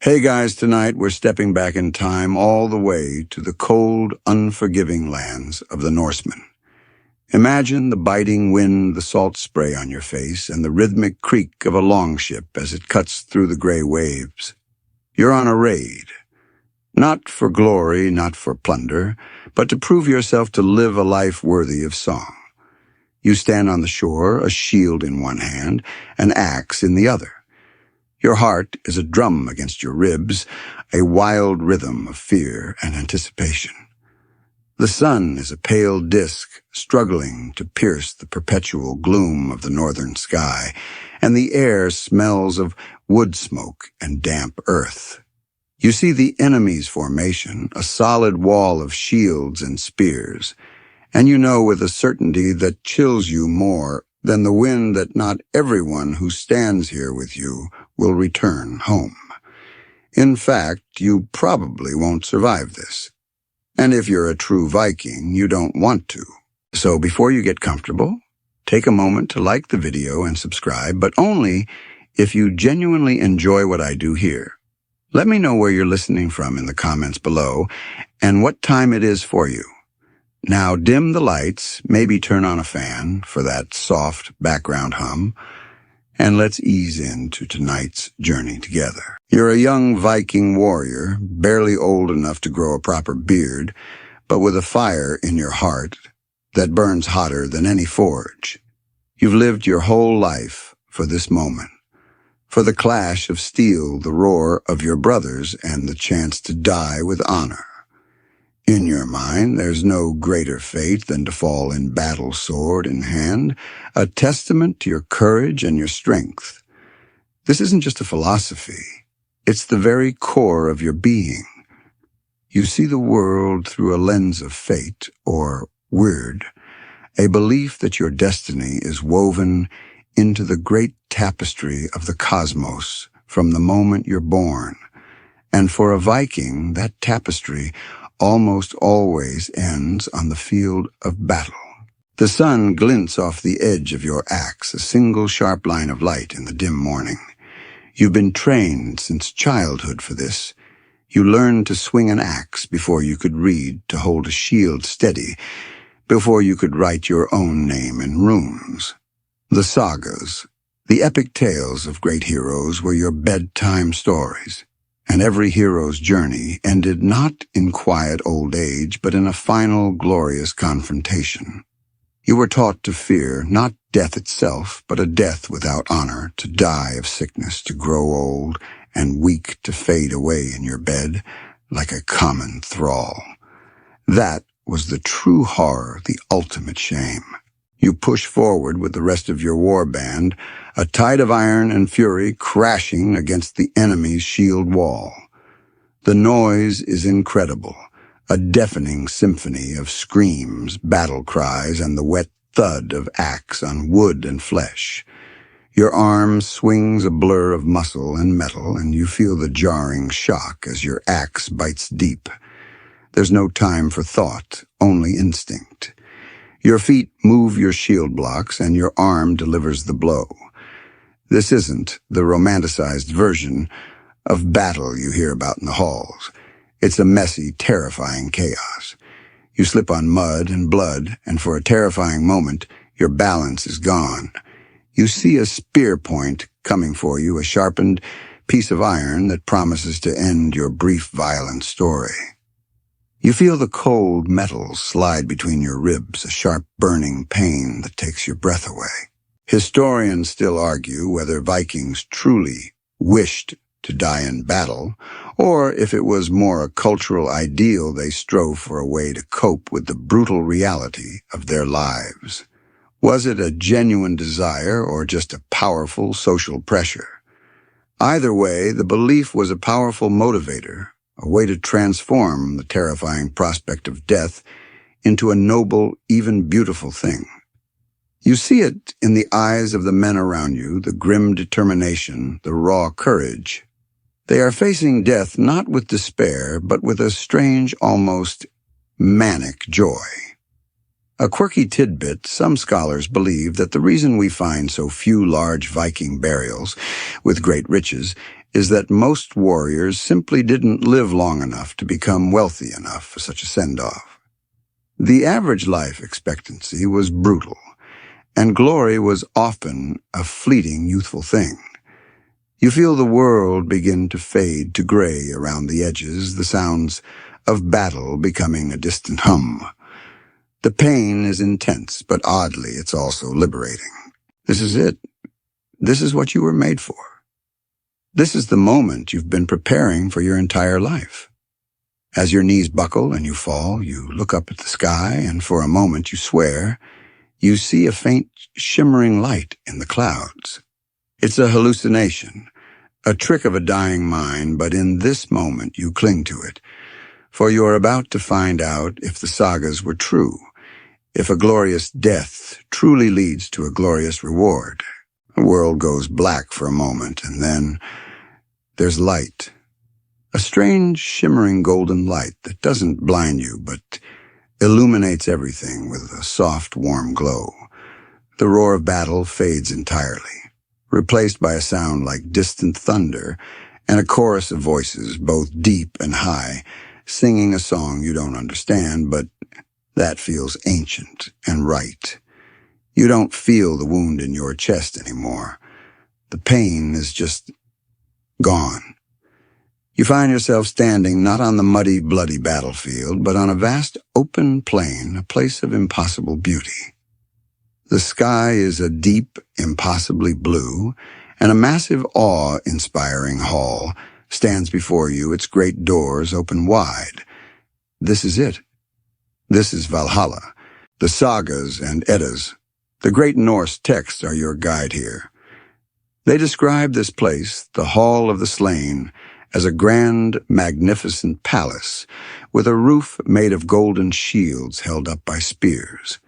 Hey guys, tonight we're stepping back in time all the way to the cold, unforgiving lands of the Norsemen. Imagine the biting wind, the salt spray on your face, and the rhythmic creak of a longship as it cuts through the gray waves. You're on a raid. Not for glory, not for plunder, but to prove yourself to live a life worthy of song. You stand on the shore, a shield in one hand, an axe in the other. Your heart is a drum against your ribs, a wild rhythm of fear and anticipation. The sun is a pale disk struggling to pierce the perpetual gloom of the northern sky, and the air smells of wood smoke and damp earth. You see the enemy's formation, a solid wall of shields and spears, and you know with a certainty that chills you more than the wind that not everyone who stands here with you will return home. In fact, you probably won't survive this. And if you're a true Viking, you don't want to. So before you get comfortable, take a moment to like the video and subscribe, but only if you genuinely enjoy what I do here. Let me know where you're listening from in the comments below and what time it is for you. Now dim the lights, maybe turn on a fan for that soft background hum, and let's ease into tonight's journey together. You're a young Viking warrior, barely old enough to grow a proper beard, but with a fire in your heart that burns hotter than any forge. You've lived your whole life for this moment, for the clash of steel, the roar of your brothers, and the chance to die with honor. In your mind, there's no greater fate than to fall in battle sword in hand, a testament to your courage and your strength. This isn't just a philosophy. It's the very core of your being. You see the world through a lens of fate, or weird, a belief that your destiny is woven into the great tapestry of the cosmos from the moment you're born. And for a Viking, that tapestry almost always ends on the field of battle. The sun glints off the edge of your axe, a single sharp line of light in the dim morning. You've been trained since childhood for this. You learned to swing an axe before you could read, to hold a shield steady, before you could write your own name in runes. The sagas, the epic tales of great heroes, were your bedtime stories. And every hero's journey ended not in quiet old age, but in a final glorious confrontation. You were taught to fear not death itself, but a death without honor, to die of sickness, to grow old and weak, to fade away in your bed like a common thrall. That was the true horror, the ultimate shame. You push forward with the rest of your war band, a tide of iron and fury crashing against the enemy's shield wall. The noise is incredible, a deafening symphony of screams, battle cries, and the wet thud of axe on wood and flesh. Your arm swings a blur of muscle and metal, and you feel the jarring shock as your axe bites deep. There's no time for thought, only instinct. Your feet move your shield blocks, and your arm delivers the blow. This isn't the romanticized version of battle you hear about in the halls. It's a messy, terrifying chaos. You slip on mud and blood, and for a terrifying moment, your balance is gone. You see a spear point coming for you, a sharpened piece of iron that promises to end your brief, violent story. You feel the cold metal slide between your ribs, a sharp burning pain that takes your breath away. Historians still argue whether Vikings truly wished to die in battle, or if it was more a cultural ideal they strove for a way to cope with the brutal reality of their lives. Was it a genuine desire or just a powerful social pressure? Either way, the belief was a powerful motivator, a way to transform the terrifying prospect of death into a noble, even beautiful thing. You see it in the eyes of the men around you, the grim determination, the raw courage. They are facing death not with despair, but with a strange, almost manic joy. A quirky tidbit, some scholars believe that the reason we find so few large Viking burials with great riches is that most warriors simply didn't live long enough to become wealthy enough for such a send-off. The average life expectancy was brutal, and glory was often a fleeting youthful thing. You feel the world begin to fade to gray around the edges, the sounds of battle becoming a distant hum. The pain is intense, but oddly, it's also liberating. This is it. This is what you were made for. This is the moment you've been preparing for your entire life. As your knees buckle and you fall, you look up at the sky, and for a moment you swear you see a faint shimmering light in the clouds. It's a hallucination, a trick of a dying mind, but in this moment you cling to it, for you're about to find out if the sagas were true, if a glorious death truly leads to a glorious reward. The world goes black for a moment, and then there's light. A strange, shimmering golden light that doesn't blind you, but illuminates everything with a soft, warm glow. The roar of battle fades entirely, replaced by a sound like distant thunder and a chorus of voices, both deep and high, singing a song you don't understand, but that feels ancient and right. You don't feel the wound in your chest anymore. The pain is just gone. You find yourself standing not on the muddy, bloody battlefield, but on a vast open plain, a place of impossible beauty. The sky is a deep, impossibly blue, and a massive, awe-inspiring hall stands before you, its great doors open wide. This is it. This is Valhalla. The sagas and Eddas, the great Norse texts, are your guide here. They describe this place, the Hall of the Slain, as a grand, magnificent palace with a roof made of golden shields held up by spears.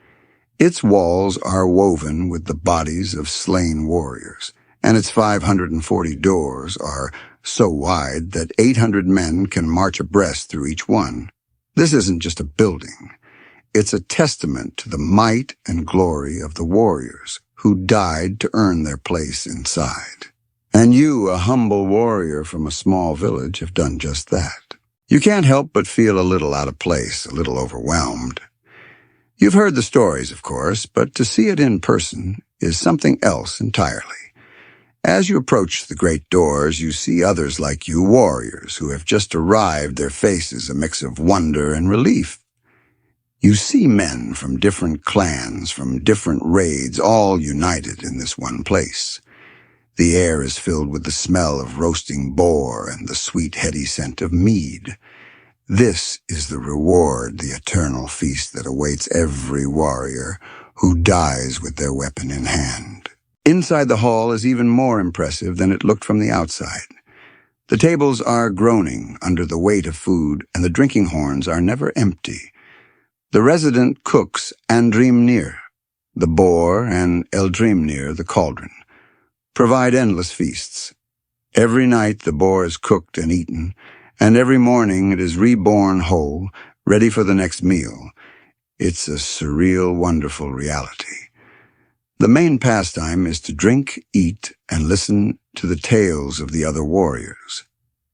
Its walls are woven with the bodies of slain warriors, and its 540 doors are so wide that 800 men can march abreast through each one. This isn't just a building. It's a testament to the might and glory of the warriors who died to earn their place inside. And you, a humble warrior from a small village, have done just that. You can't help but feel a little out of place, a little overwhelmed. You've heard the stories, of course, but to see it in person is something else entirely. As you approach the great doors, you see others like you, warriors, who have just arrived, their faces a mix of wonder and relief. You see men from different clans, from different raids, all united in this one place. The air is filled with the smell of roasting boar and the sweet, heady scent of mead. This is the reward, the eternal feast that awaits every warrior who dies with their weapon in hand. Inside the hall is even more impressive than it looked from the outside. The tables are groaning under the weight of food, and the drinking horns are never empty. The resident cooks Andrimnir, the boar, and Eldrimnir, the cauldron, provide endless feasts. Every night the boar is cooked and eaten, and every morning it is reborn whole, ready for the next meal. It's a surreal, wonderful reality. The main pastime is to drink, eat, and listen to the tales of the other warriors.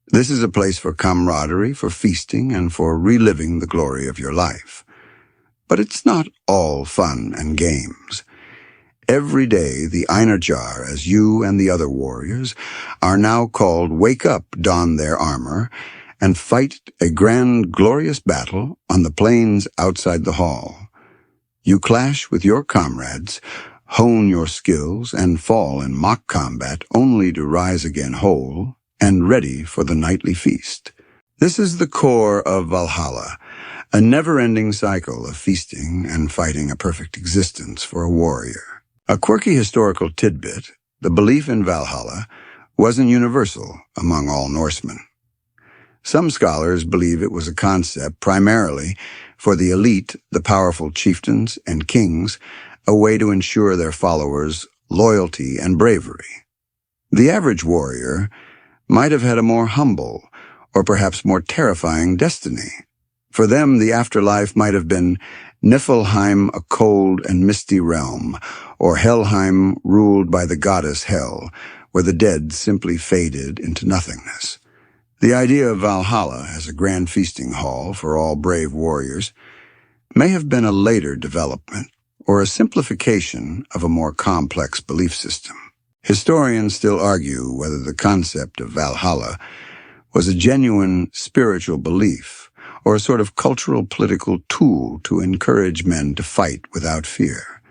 This is a place for camaraderie, for feasting, and for reliving the glory of your life. But it's not all fun and games. Every day, the Einarjar, as you and the other warriors, are now called wake up, don their armor, and fight a grand, glorious battle on the plains outside the hall. You clash with your comrades, hone your skills, and fall in mock combat only to rise again whole and ready for the nightly feast. This is the core of Valhalla, a never-ending cycle of feasting and fighting a perfect existence for a warrior. A quirky historical tidbit, the belief in Valhalla wasn't universal among all Norsemen. Some scholars believe it was a concept primarily for the elite, the powerful chieftains and kings, a way to ensure their followers' loyalty and bravery. The average warrior might have had a more humble or perhaps more terrifying destiny. For them, the afterlife might have been Niflheim, a cold and misty realm, or Helheim, ruled by the goddess Hel, where the dead simply faded into nothingness. The idea of Valhalla as a grand feasting hall for all brave warriors may have been a later development or a simplification of a more complex belief system. Historians still argue whether the concept of Valhalla was a genuine spiritual belief or a sort of cultural political tool to encourage men to fight without fear.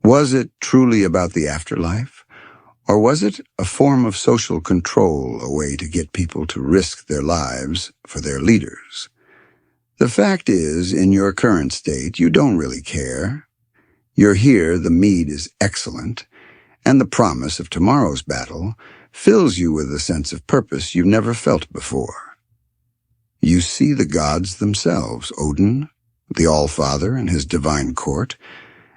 Was it truly about the afterlife? Or was it a form of social control, a way to get people to risk their lives for their leaders? The fact is, in your current state, you don't really care. You're here, the mead is excellent, and the promise of tomorrow's battle fills you with a sense of purpose you've never felt before. You see the gods themselves, Odin, the All-Father and his divine court,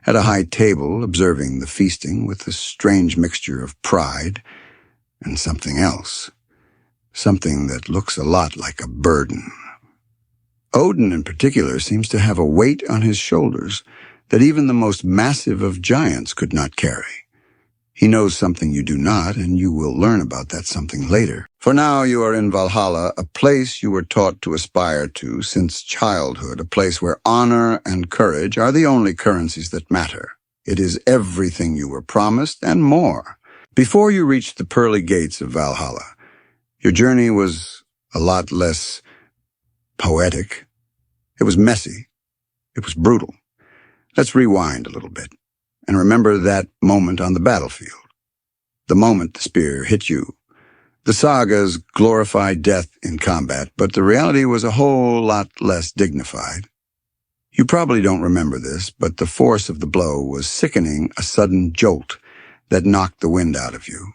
at a high table observing the feasting with a strange mixture of pride and something else, something that looks a lot like a burden. Odin in particular seems to have a weight on his shoulders that even the most massive of giants could not carry. He knows something you do not, and you will learn about that something later. For now, you are in Valhalla, a place you were taught to aspire to since childhood, a place where honor and courage are the only currencies that matter. It is everything you were promised and more. Before you reached the pearly gates of Valhalla, your journey was a lot less poetic. It was messy. It was brutal. Let's rewind a little bit and remember that moment on the battlefield. The moment the spear hit you. The sagas glorified death in combat, but the reality was a whole lot less dignified. You probably don't remember this, but the force of the blow was sickening, a sudden jolt that knocked the wind out of you.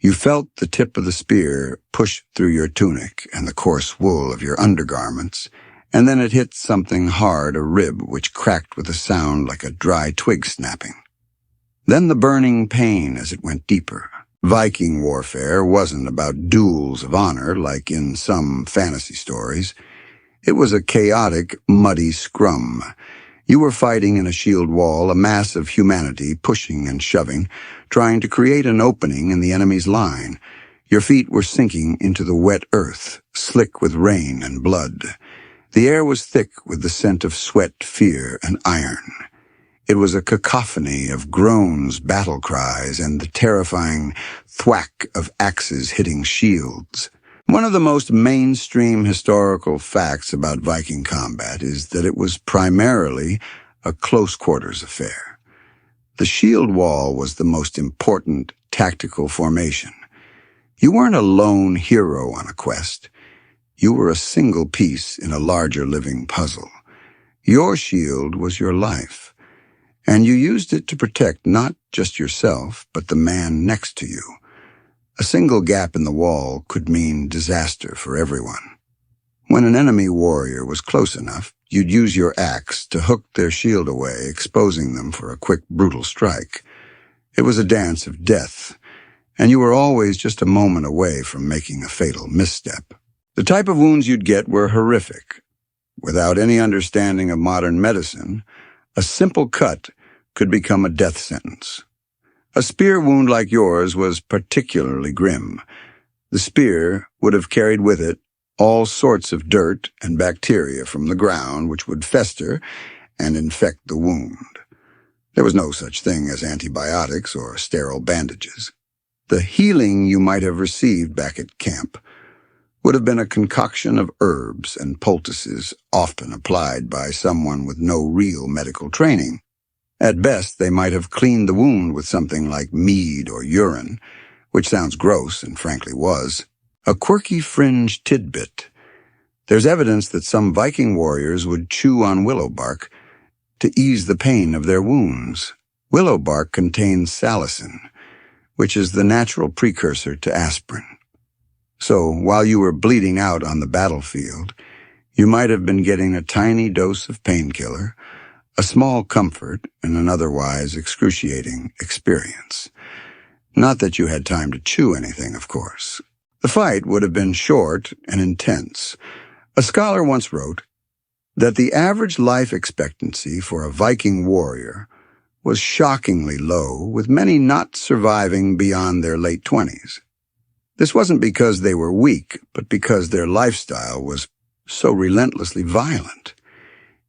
You felt the tip of the spear push through your tunic and the coarse wool of your undergarments, and then it hit something hard, a rib, which cracked with a sound like a dry twig snapping. Then the burning pain as it went deeper. Viking warfare wasn't about duels of honor like in some fantasy stories. It was a chaotic, muddy scrum. You were fighting in a shield wall, a mass of humanity pushing and shoving, trying to create an opening in the enemy's line. Your feet were sinking into the wet earth, slick with rain and blood. The air was thick with the scent of sweat, fear, and iron. It was a cacophony of groans, battle cries, and the terrifying thwack of axes hitting shields. One of the most mainstream historical facts about Viking combat is that it was primarily a close-quarters affair. The shield wall was the most important tactical formation. You weren't a lone hero on a quest. You were a single piece in a larger living puzzle. Your shield was your life, and you used it to protect not just yourself, but the man next to you. A single gap in the wall could mean disaster for everyone. When an enemy warrior was close enough, you'd use your axe to hook their shield away, exposing them for a quick, brutal strike. It was a dance of death, and you were always just a moment away from making a fatal misstep. The type of wounds you'd get were horrific. Without any understanding of modern medicine, a simple cut could become a death sentence. A spear wound like yours was particularly grim. The spear would have carried with it all sorts of dirt and bacteria from the ground, which would fester and infect the wound. There was no such thing as antibiotics or sterile bandages. The healing you might have received back at camp would have been a concoction of herbs and poultices often applied by someone with no real medical training. At best, they might have cleaned the wound with something like mead or urine, which sounds gross and frankly was. A quirky fringe tidbit. There's evidence that some Viking warriors would chew on willow bark to ease the pain of their wounds. Willow bark contains salicin, which is the natural precursor to aspirin. So, while you were bleeding out on the battlefield, you might have been getting a tiny dose of painkiller, a small comfort in an otherwise excruciating experience. Not that you had time to chew anything, of course. The fight would have been short and intense. A scholar once wrote that the average life expectancy for a Viking warrior was shockingly low, with many not surviving beyond their late 20s. This wasn't because they were weak, but because their lifestyle was so relentlessly violent.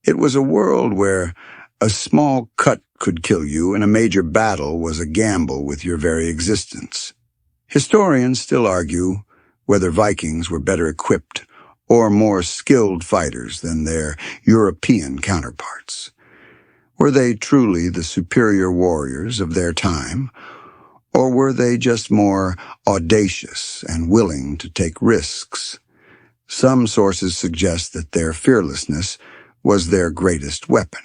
It was a world where a small cut could kill you and a major battle was a gamble with your very existence. Historians still argue whether Vikings were better equipped or more skilled fighters than their European counterparts. Were they truly the superior warriors of their time, or were they just more audacious and willing to take risks? Some sources suggest that their fearlessness was their greatest weapon,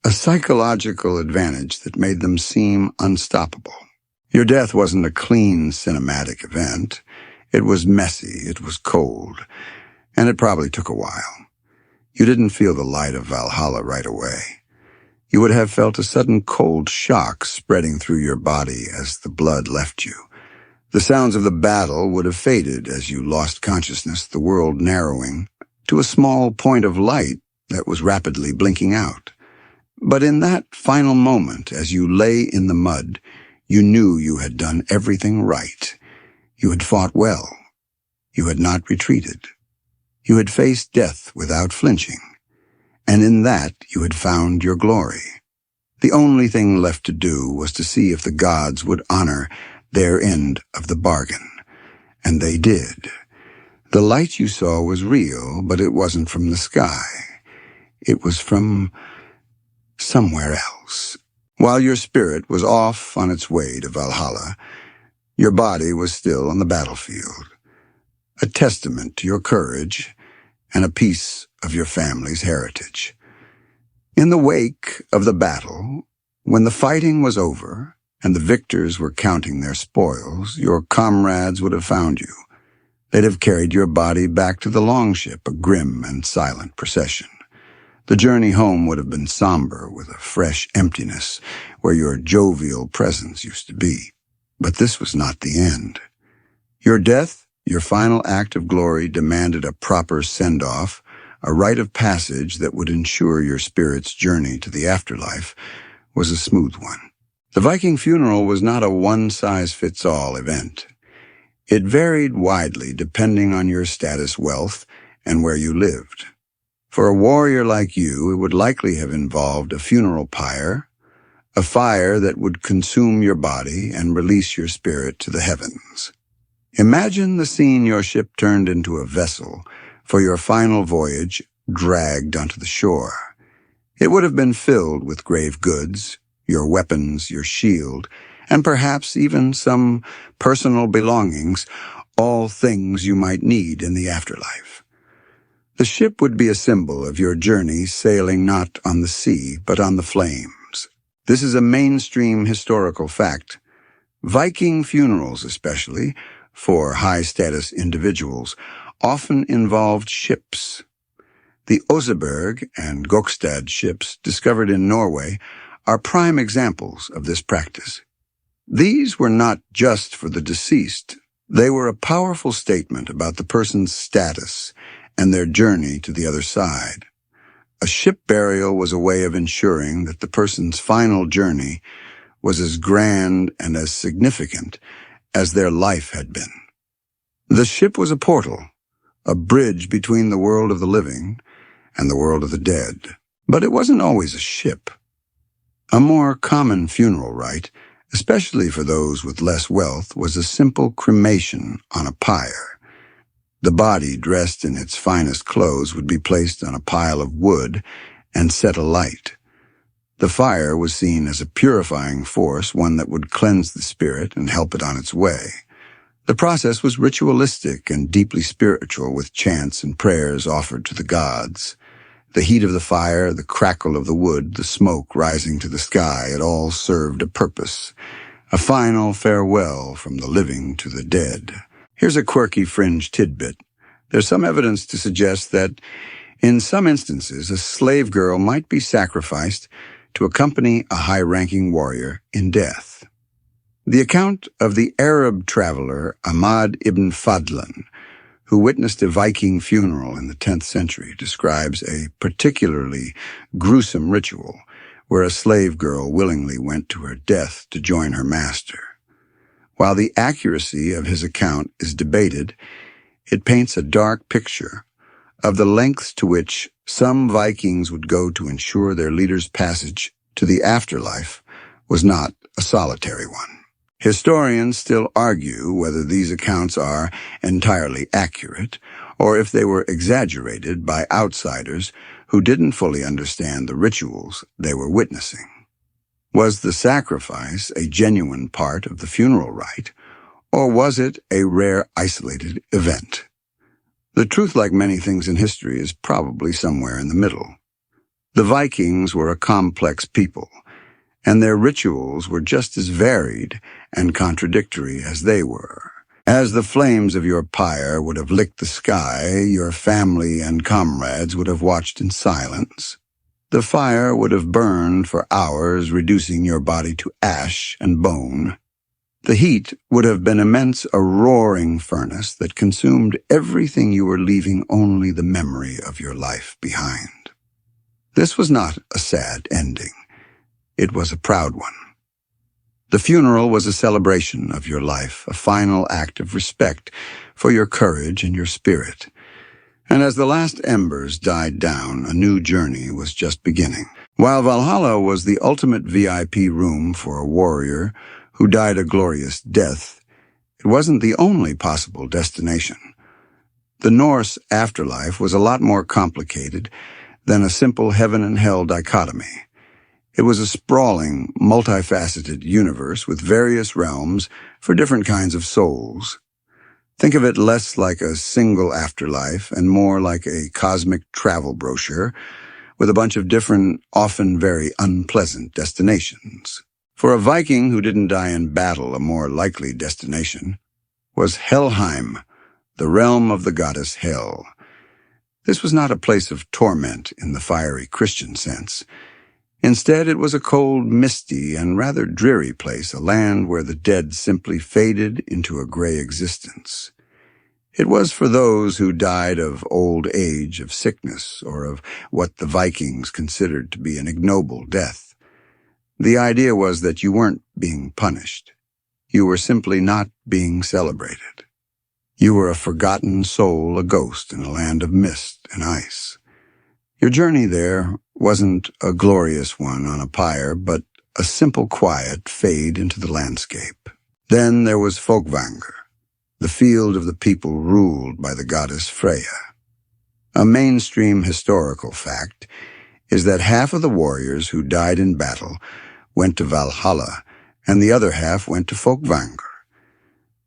a psychological advantage that made them seem unstoppable. Your death wasn't a clean cinematic event. It was messy, it was cold, and it probably took a while. You didn't feel the light of Valhalla right away. You would have felt a sudden cold shock spreading through your body as the blood left you. The sounds of the battle would have faded as you lost consciousness, the world narrowing to a small point of light that was rapidly blinking out. But in that final moment, as you lay in the mud, you knew you had done everything right. You had fought well. You had not retreated. You had faced death without flinching. And in that you had found your glory. The only thing left to do was to see if the gods would honor their end of the bargain. And they did. The light you saw was real, but it wasn't from the sky. It was from somewhere else. While your spirit was off on its way to Valhalla, your body was still on the battlefield, a testament to your courage and a piece of your family's heritage. In the wake of the battle, when the fighting was over and the victors were counting their spoils, your comrades would have found you. They'd have carried your body back to the longship, a grim and silent procession. The journey home would have been somber with a fresh emptiness where your jovial presence used to be. But this was not the end. Your death, your final act of glory, demanded a proper send-off, a rite of passage that would ensure your spirit's journey to the afterlife was a smooth one. The Viking funeral was not a one-size-fits-all event. It varied widely depending on your status, wealth, and where you lived. For a warrior like you, it would likely have involved a funeral pyre, a fire that would consume your body and release your spirit to the heavens. Imagine the scene: your ship turned into a vessel for your final voyage, dragged onto the shore. It would have been filled with grave goods, your weapons, your shield, and perhaps even some personal belongings, all things you might need in the afterlife. The ship would be a symbol of your journey, sailing not on the sea, but on the flames. This is a mainstream historical fact. Viking funerals, especially for high-status individuals, often involved ships. The Oseberg and Gokstad ships discovered in Norway are prime examples of this practice. These were not just for the deceased. They were a powerful statement about the person's status and their journey to the other side. A ship burial was a way of ensuring that the person's final journey was as grand and as significant as their life had been. The ship was a portal, a bridge between the world of the living and the world of the dead. But it wasn't always a ship. A more common funeral rite, especially for those with less wealth, was a simple cremation on a pyre. The body, dressed in its finest clothes, would be placed on a pile of wood and set alight. The fire was seen as a purifying force, one that would cleanse the spirit and help it on its way. The process was ritualistic and deeply spiritual, with chants and prayers offered to the gods. The heat of the fire, the crackle of the wood, the smoke rising to the sky, it all served a purpose. A final farewell from the living to the dead. Here's a quirky fringe tidbit. There's some evidence to suggest that, in some instances, a slave girl might be sacrificed to accompany a high-ranking warrior in death. The account of the Arab traveler Ahmad ibn Fadlan, who witnessed a Viking funeral in the 10th century, describes a particularly gruesome ritual where a slave girl willingly went to her death to join her master. While the accuracy of his account is debated, it paints a dark picture of the lengths to which some Vikings would go to ensure their leader's passage to the afterlife was not a solitary one. Historians still argue whether these accounts are entirely accurate or if they were exaggerated by outsiders who didn't fully understand the rituals they were witnessing. Was the sacrifice a genuine part of the funeral rite, or was it a rare isolated event? The truth, like many things in history, is probably somewhere in the middle. The Vikings were a complex people, and their rituals were just as varied and contradictory as they were. As the flames of your pyre would have licked the sky, your family and comrades would have watched in silence. The fire would have burned for hours, reducing your body to ash and bone. The heat would have been immense, a roaring furnace that consumed everything you were leaving only the memory of your life behind. This was not a sad ending. It was a proud one. The funeral was a celebration of your life, a final act of respect for your courage and your spirit. And as the last embers died down, a new journey was just beginning. While Valhalla was the ultimate VIP room for a warrior who died a glorious death, it wasn't the only possible destination. The Norse afterlife was a lot more complicated than a simple heaven and hell dichotomy. It was a sprawling, multifaceted universe with various realms for different kinds of souls. Think of it less like a single afterlife and more like a cosmic travel brochure with a bunch of different, often very unpleasant destinations. For a Viking who didn't die in battle, a more likely destination was Helheim, the realm of the goddess Hel. This was not a place of torment in the fiery Christian sense. Instead, it was a cold, misty, and rather dreary place, a land where the dead simply faded into a gray existence. It was for those who died of old age, of sickness, or of what the Vikings considered to be an ignoble death. The idea was that you weren't being punished. You were simply not being celebrated. You were a forgotten soul, a ghost in a land of mist and ice. Your journey there wasn't a glorious one on a pyre, but a simple quiet fade into the landscape. Then there was Folkvanger, the field of the people ruled by the goddess Freya. A mainstream historical fact is that half of the warriors who died in battle went to Valhalla, and the other half went to Folkvanger.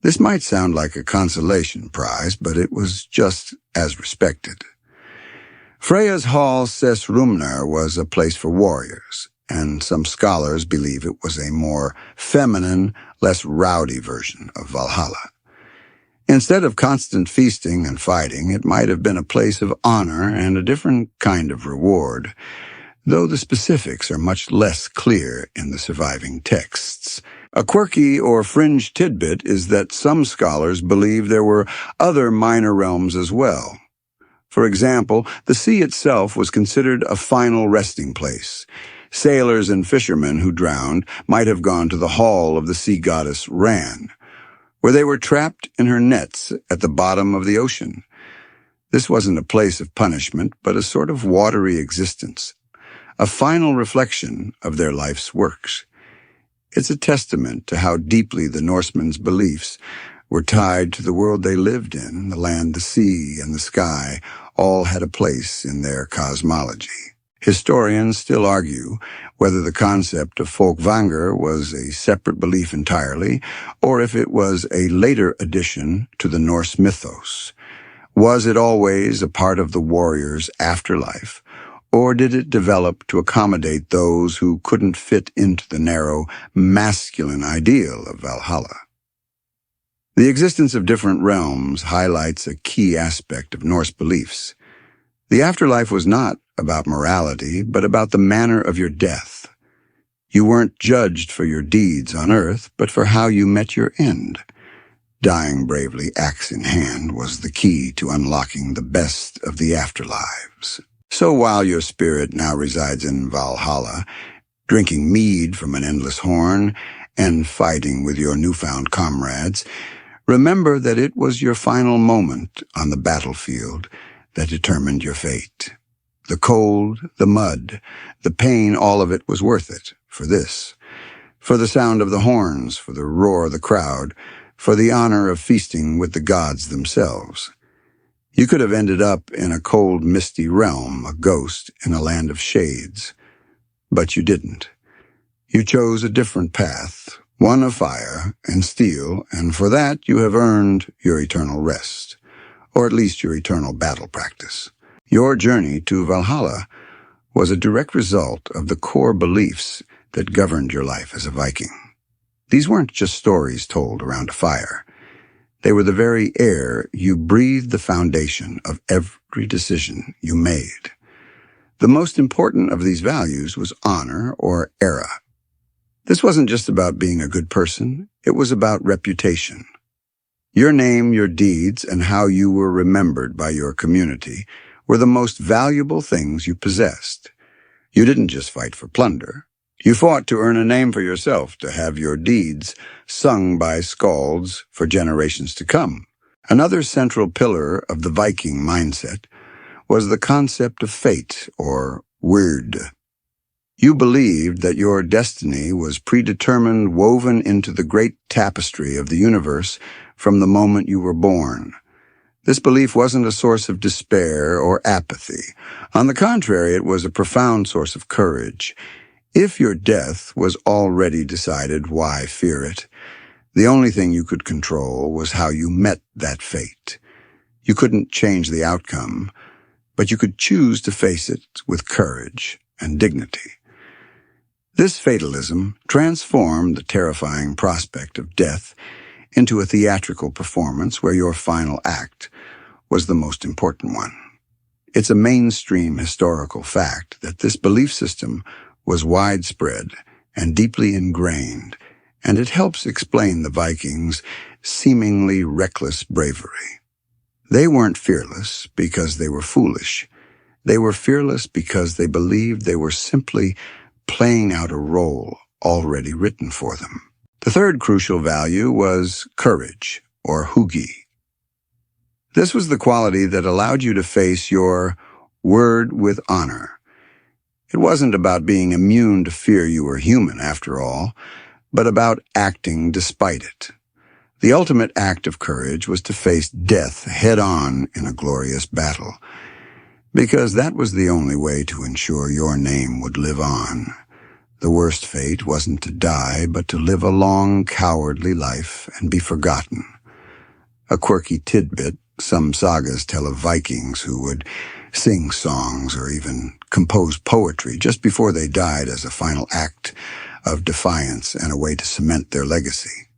This might sound like a consolation prize, but it was just as respected. Freya's Hall Sessrumnar was a place for warriors, and some scholars believe it was a more feminine, less rowdy version of Valhalla. Instead of constant feasting and fighting, it might have been a place of honor and a different kind of reward, though the specifics are much less clear in the surviving texts. A quirky or fringe tidbit is that some scholars believe there were other minor realms as well. For example, the sea itself was considered a final resting place. Sailors and fishermen who drowned might have gone to the hall of the sea goddess Ran, where they were trapped in her nets at the bottom of the ocean. This wasn't a place of punishment, but a sort of watery existence, a final reflection of their life's works. It's a testament to how deeply the Norsemen's beliefs were tied to the world they lived in. The land, the sea, and the sky all had a place in their cosmology. Historians still argue whether the concept of Folkvanger was a separate belief entirely, or if it was a later addition to the Norse mythos. Was it always a part of the warrior's afterlife, or did it develop to accommodate those who couldn't fit into the narrow, masculine ideal of Valhalla? The existence of different realms highlights a key aspect of Norse beliefs. The afterlife was not about morality, but about the manner of your death. You weren't judged for your deeds on earth, but for how you met your end. Dying bravely, axe in hand, was the key to unlocking the best of the afterlives. So while your spirit now resides in Valhalla, drinking mead from an endless horn, and fighting with your newfound comrades, remember that it was your final moment on the battlefield that determined your fate. The cold, the mud, the pain, all of it was worth it for this. For the sound of the horns, for the roar of the crowd, for the honor of feasting with the gods themselves. You could have ended up in a cold, misty realm, a ghost in a land of shades. But you didn't. You chose a different path, one of fire and steel, and for that you have earned your eternal rest, or at least your eternal battle practice. Your journey to Valhalla was a direct result of the core beliefs that governed your life as a Viking. These weren't just stories told around a fire. They were the very air you breathed, the foundation of every decision you made. The most important of these values was honor, or era. This wasn't just about being a good person, it was about reputation. Your name, your deeds, and how you were remembered by your community were the most valuable things you possessed. You didn't just fight for plunder. You fought to earn a name for yourself, to have your deeds sung by skalds for generations to come. Another central pillar of the Viking mindset was the concept of fate, or weird. You believed that your destiny was predetermined, woven into the great tapestry of the universe from the moment you were born. This belief wasn't a source of despair or apathy. On the contrary, it was a profound source of courage. If your death was already decided, why fear it? The only thing you could control was how you met that fate. You couldn't change the outcome, but you could choose to face it with courage and dignity. This fatalism transformed the terrifying prospect of death into a theatrical performance where your final act was the most important one. It's a mainstream historical fact that this belief system was widespread and deeply ingrained, and it helps explain the Vikings' seemingly reckless bravery. They weren't fearless because they were foolish. They were fearless because they believed they were simply playing out a role already written for them. The third crucial value was courage, or hugi. This was the quality that allowed you to face your word with honor. It wasn't about being immune to fear. You were human, after all, but about acting despite it. The ultimate act of courage was to face death head-on in a glorious battle, because that was the only way to ensure your name would live on. The worst fate wasn't to die, but to live a long, cowardly life and be forgotten. A quirky tidbit, some sagas tell of Vikings who would sing songs or even compose poetry just before they died as a final act of defiance and a way to cement their legacy.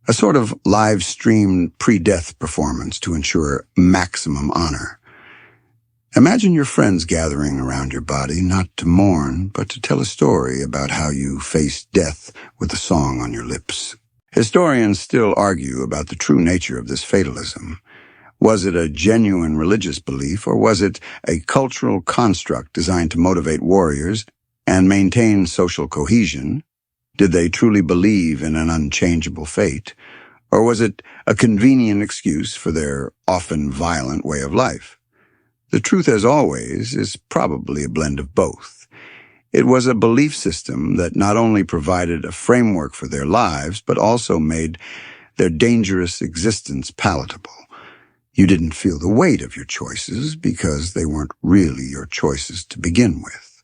A sort of live-streamed pre-death performance to ensure maximum honor. Imagine your friends gathering around your body, not to mourn, but to tell a story about how you faced death with a song on your lips. Historians still argue about the true nature of this fatalism. Was it a genuine religious belief, or was it a cultural construct designed to motivate warriors and maintain social cohesion? Did they truly believe in an unchangeable fate, or was it a convenient excuse for their often violent way of life? The truth, as always, is probably a blend of both. It was a belief system that not only provided a framework for their lives, but also made their dangerous existence palatable. You didn't feel the weight of your choices because they weren't really your choices to begin with.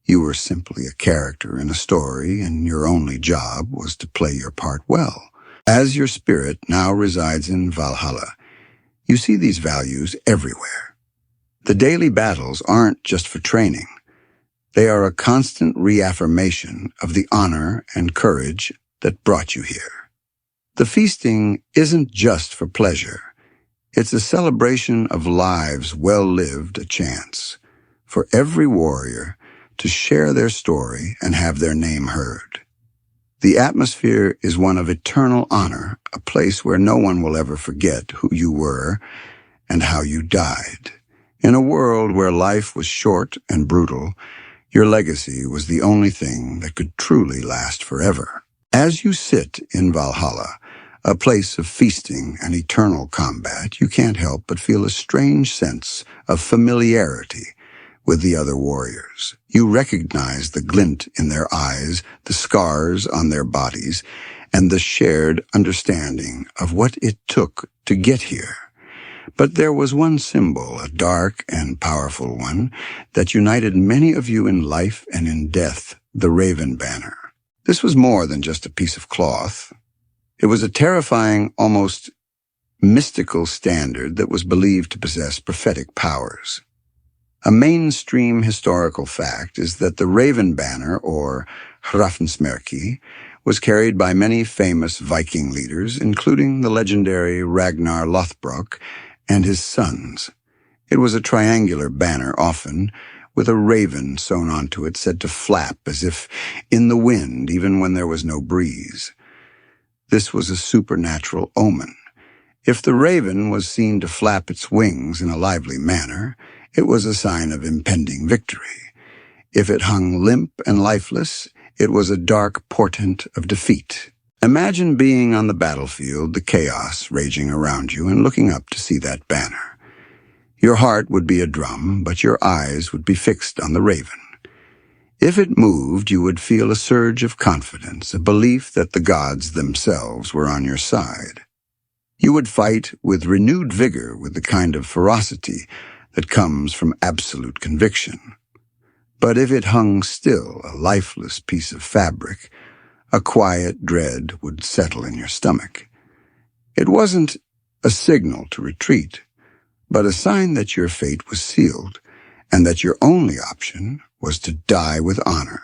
You were simply a character in a story, and your only job was to play your part well. As your spirit now resides in Valhalla, you see these values everywhere. The daily battles aren't just for training. They are a constant reaffirmation of the honor and courage that brought you here. The feasting isn't just for pleasure. It's a celebration of lives well lived, a chance for every warrior to share their story and have their name heard. The atmosphere is one of eternal honor, a place where no one will ever forget who you were and how you died. In a world where life was short and brutal, Your legacy was the only thing that could truly last forever. As you sit in Valhalla, a place of feasting and eternal combat, you can't help but feel a strange sense of familiarity with the other warriors. You recognize the glint in their eyes, the scars on their bodies, and the shared understanding of what it took to get here. But there was one symbol, a dark and powerful one, that united many of you in life and in death, the Raven Banner. This was more than just a piece of cloth. It was a terrifying, almost mystical standard that was believed to possess prophetic powers. A mainstream historical fact is that the Raven Banner, or Hrafnsmerki, was carried by many famous Viking leaders, including the legendary Ragnar Lothbrok and his sons. It was a triangular banner, often with a raven sewn onto it, said to flap as if in the wind, even when there was no breeze. This was a supernatural omen. If the raven was seen to flap its wings in a lively manner, it was a sign of impending victory. If it hung limp and lifeless, it was a dark portent of defeat. Imagine being on the battlefield, the chaos raging around you, and looking up to see that banner. Your heart would be a drum, but your eyes would be fixed on the raven. If it moved, you would feel a surge of confidence, a belief that the gods themselves were on your side. You would fight with renewed vigor, with the kind of ferocity that comes from absolute conviction. But if it hung still, a lifeless piece of fabric, a quiet dread would settle in your stomach. It wasn't a signal to retreat, but a sign that your fate was sealed, and that your only option was to die with honor.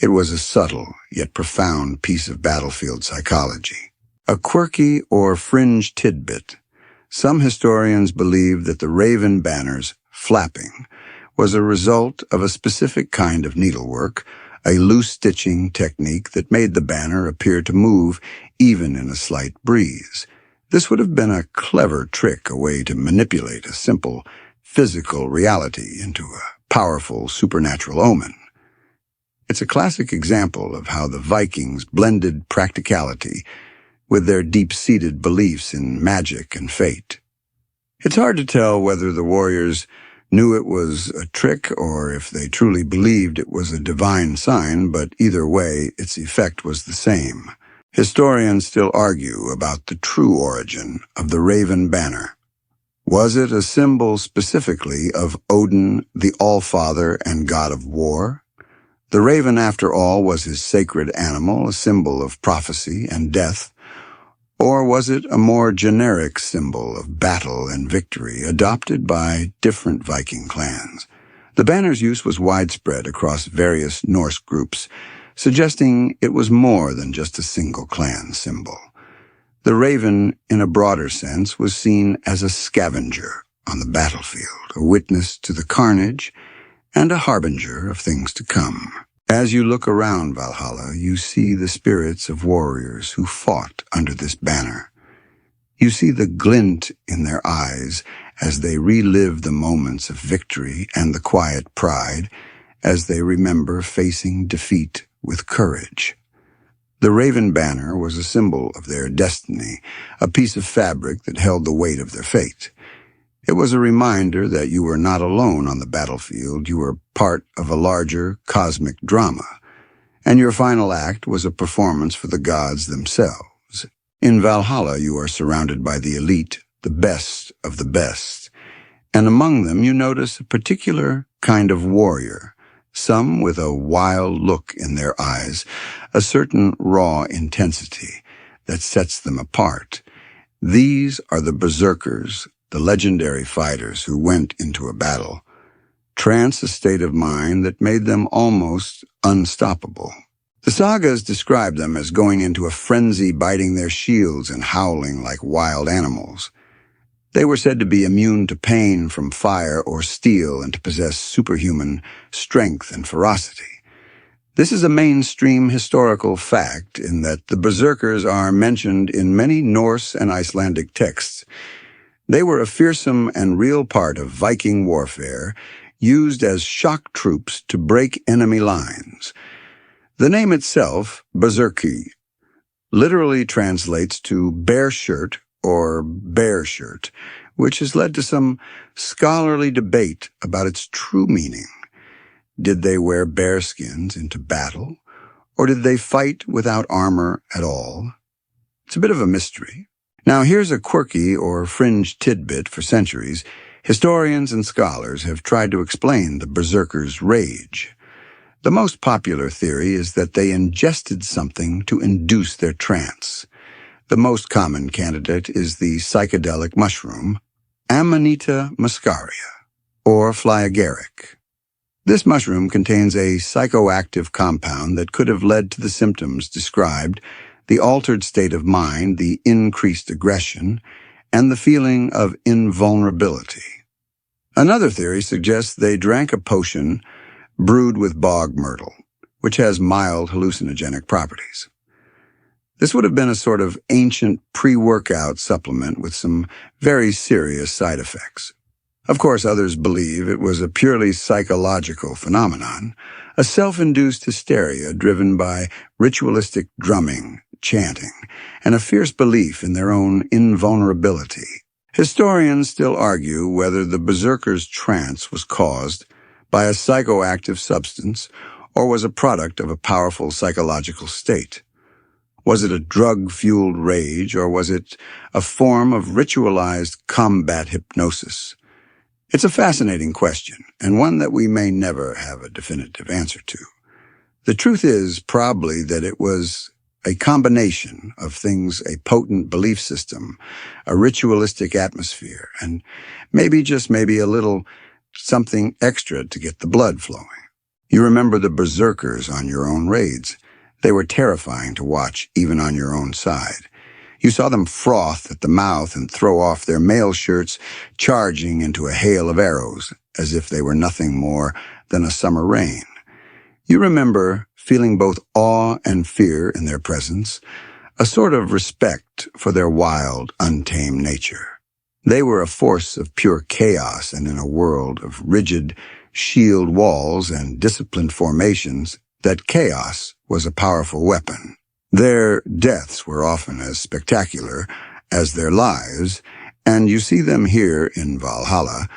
It was a subtle yet profound piece of battlefield psychology. A quirky or fringe tidbit. Some historians believe that the Raven Banner's flapping was a result of a specific kind of needlework, a loose stitching technique that made the banner appear to move even in a slight breeze. This would have been a clever trick, a way to manipulate a simple physical reality into a powerful supernatural omen. It's a classic example of how the Vikings blended practicality with their deep-seated beliefs in magic and fate. It's hard to tell whether the warriors knew it was a trick or if they truly believed it was a divine sign, but either way, its effect was the same. Historians still argue about the true origin of the Raven Banner. Was it a symbol specifically of Odin, the All-Father and God of War? The raven, after all, was his sacred animal, a symbol of prophecy and death. Or was it a more generic symbol of battle and victory adopted by different Viking clans? The banner's use was widespread across various Norse groups, suggesting it was more than just a single clan symbol. The raven, in a broader sense, was seen as a scavenger on the battlefield, a witness to the carnage and a harbinger of things to come. As you look around Valhalla, you see the spirits of warriors who fought under this banner. You see the glint in their eyes as they relive the moments of victory and the quiet pride as they remember facing defeat with courage. The Raven Banner was a symbol of their destiny, a piece of fabric that held the weight of their fate. It was a reminder that you were not alone on the battlefield, you were part of a larger cosmic drama, and your final act was a performance for the gods themselves. In Valhalla, you are surrounded by the elite, the best of the best, and among them you notice a particular kind of warrior, some with a wild look in their eyes, a certain raw intensity that sets them apart. These are the Berserkers, the legendary fighters who went into a battle, trance a state of mind that made them almost unstoppable. The sagas describe them as going into a frenzy, biting their shields and howling like wild animals. They were said to be immune to pain from fire or steel and to possess superhuman strength and ferocity. This is a mainstream historical fact in that the Berserkers are mentioned in many Norse and Icelandic texts. They were a fearsome and real part of Viking warfare, used as shock troops to break enemy lines. The name itself, Berserker, literally translates to bear shirt or bear shirt, which has led to some scholarly debate about its true meaning. Did they wear bear skins into battle, or did they fight without armor at all? It's a bit of a mystery. Now here's a quirky or fringe tidbit. For centuries, historians and scholars have tried to explain the berserkers' rage. The most popular theory is that they ingested something to induce their trance. The most common candidate is the psychedelic mushroom, Amanita muscaria, or fly agaric. This mushroom contains a psychoactive compound that could have led to the symptoms described: the altered state of mind, the increased aggression, and the feeling of invulnerability. Another theory suggests they drank a potion brewed with bog myrtle, which has mild hallucinogenic properties. This would have been a sort of ancient pre-workout supplement with some very serious side effects. Of course, others believe it was a purely psychological phenomenon, a self-induced hysteria driven by ritualistic drumming, chanting, and a fierce belief in their own invulnerability. Historians still argue whether the berserkers' trance was caused by a psychoactive substance or was a product of a powerful psychological state. Was it a drug-fueled rage, or was it a form of ritualized combat hypnosis? It's a fascinating question, and one that we may never have a definitive answer to. The truth is probably that it was a combination of things: a potent belief system, a ritualistic atmosphere, and maybe, just maybe, a little something extra to get the blood flowing. You remember the berserkers on your own raids. They were terrifying to watch, even on your own side. You saw them froth at the mouth and throw off their mail shirts, charging into a hail of arrows, as if they were nothing more than a summer rain. You remember feeling both awe and fear in their presence, a sort of respect for their wild, untamed nature. They were a force of pure chaos, and in a world of rigid shield walls and disciplined formations, that chaos was a powerful weapon. Their deaths were often as spectacular as their lives, and you see them here in Valhalla,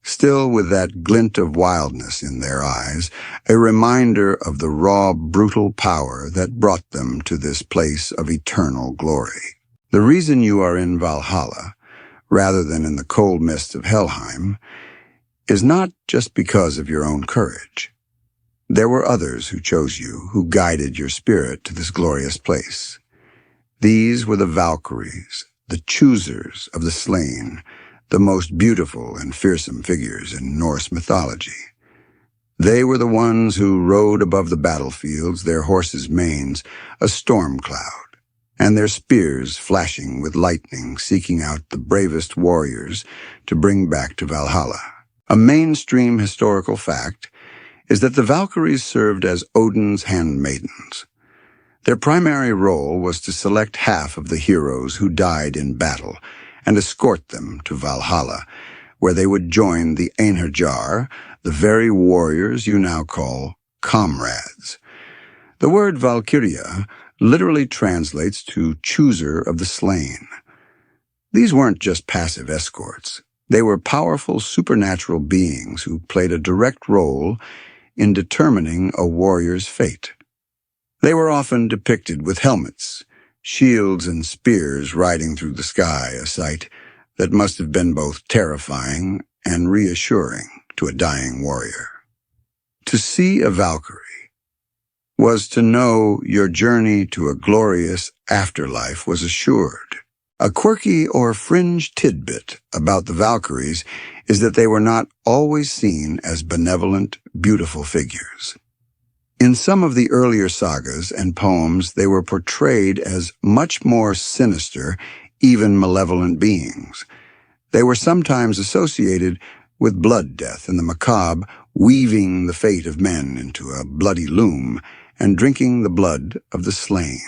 still with that glint of wildness in their eyes, a reminder of the raw, brutal power that brought them to this place of eternal glory. The reason you are in Valhalla, rather than in the cold mist of Helheim, is not just because of your own courage. There were others who chose you, who guided your spirit to this glorious place. These were the Valkyries, the choosers of the slain, the most beautiful and fearsome figures in Norse mythology. They were the ones who rode above the battlefields, their horses' manes a storm cloud, and their spears flashing with lightning, seeking out the bravest warriors to bring back to Valhalla. A mainstream historical fact is that the Valkyries served as Odin's handmaidens. Their primary role was to select half of the heroes who died in battle and escort them to Valhalla, where they would join the Einherjar, the very warriors you now call comrades. The word Valkyria literally translates to chooser of the slain. These weren't just passive escorts. They were powerful supernatural beings who played a direct role in determining a warrior's fate. They were often depicted with helmets, shields, and spears riding through the sky, a sight that must have been both terrifying and reassuring to a dying warrior. To see a Valkyrie was to know your journey to a glorious afterlife was assured. A quirky or fringe tidbit about the Valkyries is that they were not always seen as benevolent, beautiful figures. In some of the earlier sagas and poems, they were portrayed as much more sinister, even malevolent beings. They were sometimes associated with blood death and the macabre, weaving the fate of men into a bloody loom and drinking the blood of the slain.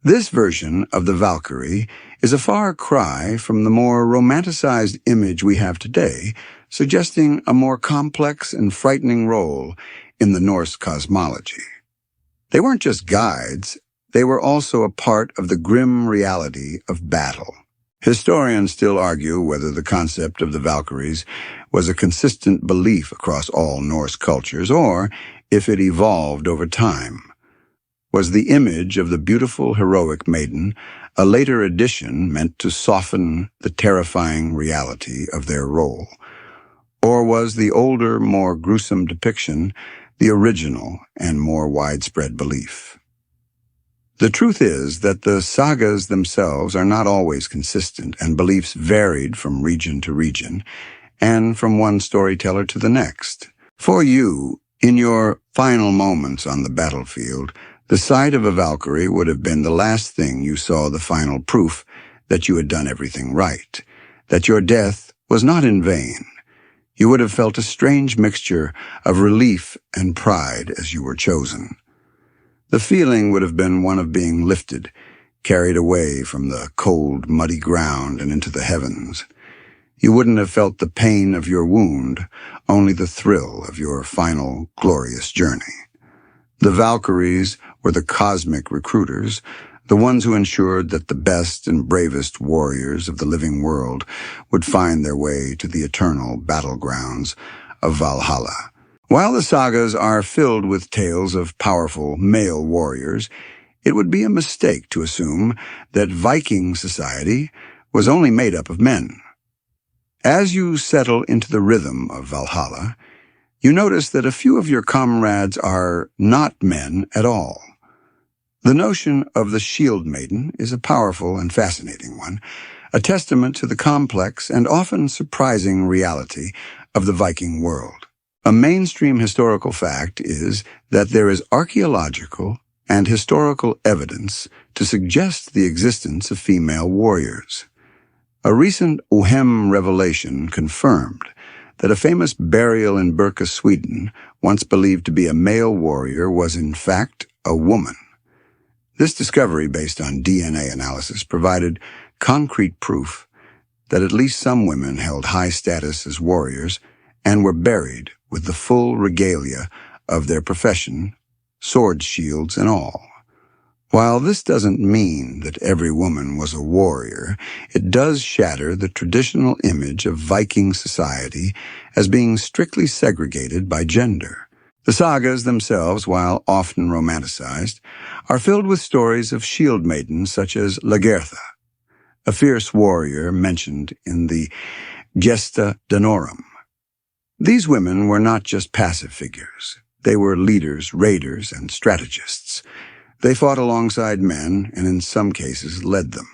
This version of the Valkyrie is a far cry from the more romanticized image we have today, suggesting a more complex and frightening role in the Norse cosmology. They weren't just guides, they were also a part of the grim reality of battle. Historians still argue whether the concept of the Valkyries was a consistent belief across all Norse cultures, or if it evolved over time. Was the image of the beautiful heroic maiden a later addition meant to soften the terrifying reality of their role? Or was the older, more gruesome depiction the original and more widespread belief? The truth is that the sagas themselves are not always consistent, and beliefs varied from region to region, and from one storyteller to the next. For you, in your final moments on the battlefield, the sight of a Valkyrie would have been the last thing you saw, the final proof that you had done everything right, that your death was not in vain. You would have felt a strange mixture of relief and pride as you were chosen. The feeling would have been one of being lifted, carried away from the cold, muddy ground and into the heavens. You wouldn't have felt the pain of your wound, only the thrill of your final, glorious journey. The Valkyries were the cosmic recruiters, the ones who ensured that the best and bravest warriors of the living world would find their way to the eternal battlegrounds of Valhalla. While the sagas are filled with tales of powerful male warriors, it would be a mistake to assume that Viking society was only made up of men. As you settle into the rhythm of Valhalla, you notice that a few of your comrades are not men at all. The notion of the Shieldmaiden is a powerful and fascinating one, a testament to the complex and often surprising reality of the Viking world. A mainstream historical fact is that there is archaeological and historical evidence to suggest the existence of female warriors. A recent Ohem revelation confirmed that a famous burial in Berka, Sweden, once believed to be a male warrior, was in fact a woman. This discovery, based on DNA analysis, provided concrete proof that at least some women held high status as warriors and were buried with the full regalia of their profession, swords, shields, and all. While this doesn't mean that every woman was a warrior, it does shatter the traditional image of Viking society as being strictly segregated by gender. The sagas themselves, while often romanticized, are filled with stories of shieldmaidens such as Lagertha, a fierce warrior mentioned in the Gesta Danorum. These women were not just passive figures. They were leaders, raiders, and strategists. They fought alongside men and in some cases led them.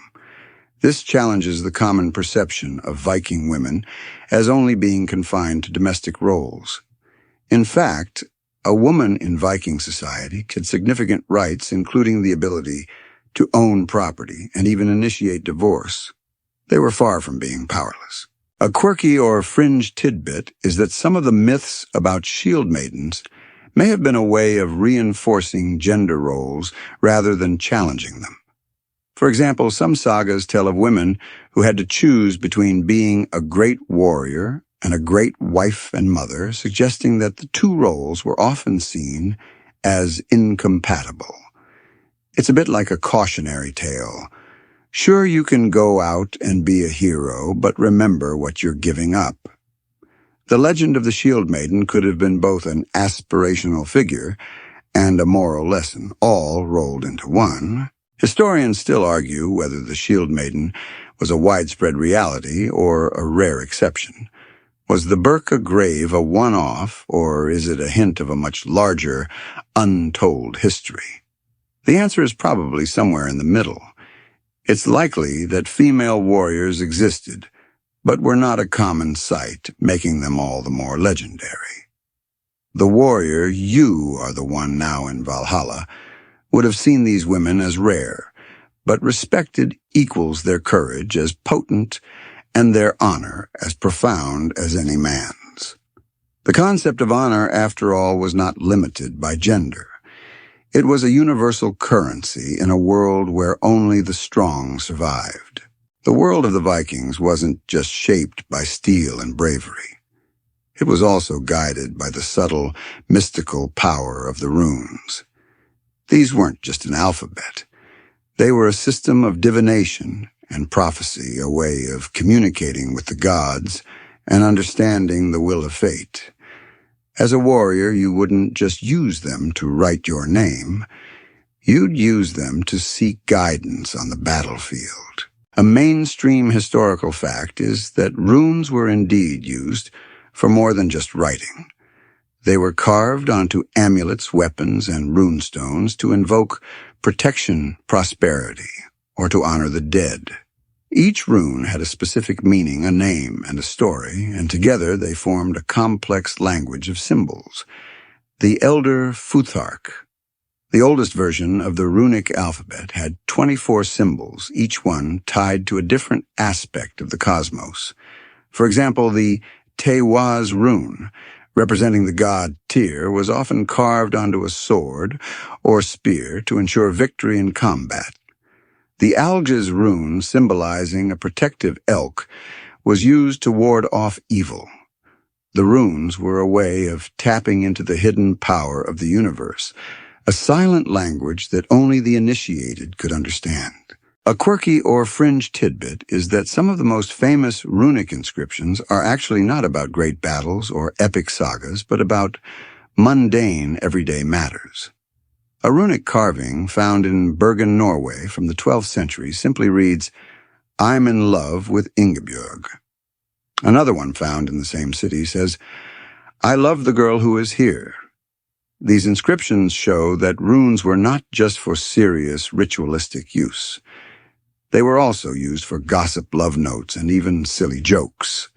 This challenges the common perception of Viking women as only being confined to domestic roles. In fact, a woman in Viking society had significant rights, including the ability to own property and even initiate divorce. They were far from being powerless. A quirky or fringe tidbit is that some of the myths about shield maidens may have been a way of reinforcing gender roles rather than challenging them. For example, some sagas tell of women who had to choose between being a great warrior and a great wife and mother, suggesting that the two roles were often seen as incompatible. It's a bit like a cautionary tale. Sure, you can go out and be a hero, but remember what you're giving up. The legend of the Shield Maiden could have been both an aspirational figure and a moral lesson, all rolled into one. Historians still argue whether the Shield Maiden was a widespread reality or a rare exception. Was the Berka grave a one-off, or is it a hint of a much larger, untold history? The answer is probably somewhere in the middle. It's likely that female warriors existed, but were not a common sight, making them all the more legendary. The warrior, you are the one now in Valhalla, would have seen these women as rare, but respected equals their courage as potent and their honor as profound as any man's. The concept of honor, after all, was not limited by gender. It was a universal currency in a world where only the strong survived. The world of the Vikings wasn't just shaped by steel and bravery. It was also guided by the subtle, mystical power of the runes. These weren't just an alphabet. They were a system of divination and prophecy, a way of communicating with the gods and understanding the will of fate. As a warrior, you wouldn't just use them to write your name. You'd use them to seek guidance on the battlefield. A mainstream historical fact is that runes were indeed used for more than just writing. They were carved onto amulets, weapons, and runestones to invoke protection, prosperity, or to honor the dead. Each rune had a specific meaning, a name, and a story, and together they formed a complex language of symbols. The Elder Futhark, the oldest version of the runic alphabet, had 24 symbols, each one tied to a different aspect of the cosmos. For example, the Tewaz rune, representing the god Tyr, was often carved onto a sword or spear to ensure victory in combat. The Algiz rune, symbolizing a protective elk, was used to ward off evil. The runes were a way of tapping into the hidden power of the universe, a silent language that only the initiated could understand. A quirky or fringe tidbit is that some of the most famous runic inscriptions are actually not about great battles or epic sagas, but about mundane, everyday matters. A runic carving found in Bergen, Norway from the 12th century simply reads, "I'm in love with Ingebjørg." Another one found in the same city says, "I love the girl who is here." These inscriptions show that runes were not just for serious ritualistic use. They were also used for gossip, love notes, and even silly jokes.